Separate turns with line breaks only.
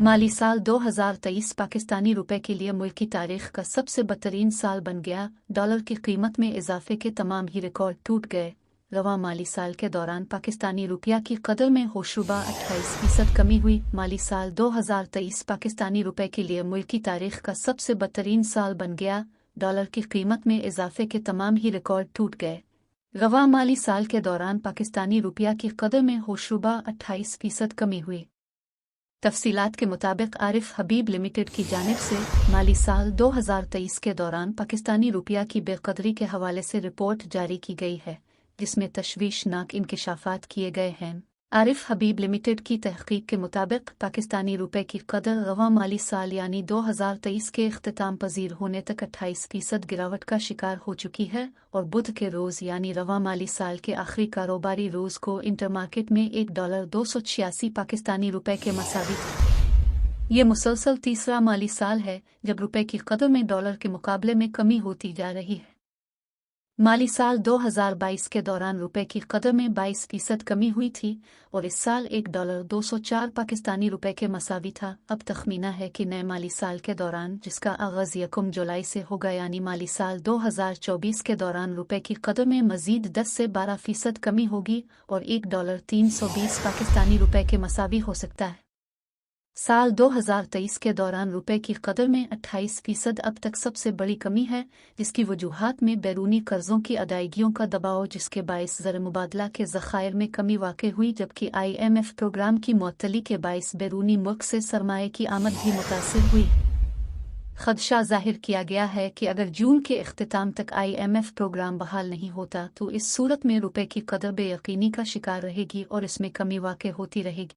माली साल 2023 पाकिस्तानी रुपए के लिए मुल्क की तारीख का सबसे बदतरीन साल बन गया। डॉलर की कीमत में इजाफे के तमाम ही रिकॉर्ड टूट गए। रवां माली साल के दौरान पाकिस्तानी रुपया की कदर में होशरुबा 28% कमी हुई। माली साल 2023 पाकिस्तानी रुपए के लिए मुल्क की तारीख का सबसे बदतरीन साल बन गया। डॉलर की कीमत में इजाफे के तमाम ही रिकॉर्ड टूट गए। रवां माली साल के दौरान पाकिस्तानी रुपया की कदर में होशरुबा 28% कमी हुई। तफसीलात के मुताबिक आरिफ हबीब लिमिटेड की जानिब से माली साल 2023 के दौरान पाकिस्तानी रुपया की बेकदरी के हवाले से रिपोर्ट जारी की गई है, जिसमें तशवीशनाक इंकशाफात किए गए हैं। आरिफ हबीब लिमिटेड की तहकीक के मुताबिक पाकिस्तानी रुपए की कदर रवां माली साल यानी 2023 के इख्तिताम पजीर होने तक 28% गिरावट का शिकार हो चुकी है और बुध के रोज़ यानी रवां माली साल के आखिरी कारोबारी रोज़ को इंटरमार्केट में $1.286 पाकिस्तानी रुपए के मसावी था। ये मुसलसल तीसरा माली साल है जब रुपए की कदर में डॉलर के मुकाबले में कमी होती जा रही है। माली साल 2022 के दौरान रुपए की कदर में 22% कमी हुई थी और इस साल $1.204 पाकिस्तानी रुपए के मसावी था। अब तखमीना है कि नए माली साल के दौरान, जिसका आगाज़ 1 जुलाई से होगा यानी माली साल 2024 के दौरान, रुपए की कदर में मज़ीद 10 से 12% कमी होगी और $1.320 पाकिस्तानी रुपए के मसावी हो सकता है। साल 2023 के दौरान रुपए की कदर में 28% अब तक सबसे बड़ी कमी है, जिसकी वजूहात में बैरूनी कर्जों की अदायगियों का दबाव, जिसके बायस ज़र मुबादला के ज़खायर में कमी वाक़ हुई, जबकि IMF प्रोग्राम की मुअत्तली के बायस बैरूनी मुल्क से सरमाए की आमद भी मुतासिर हुई। खदशा ज़ाहिर किया गया है कि अगर जून के इख्तिताम तक IMF प्रोग्राम बहाल नहीं होता तो इस सूरत में रुपए की कदर बेयकीनी का शिकार रहेगी और इसमें कमी वाक़ होती रहेगी।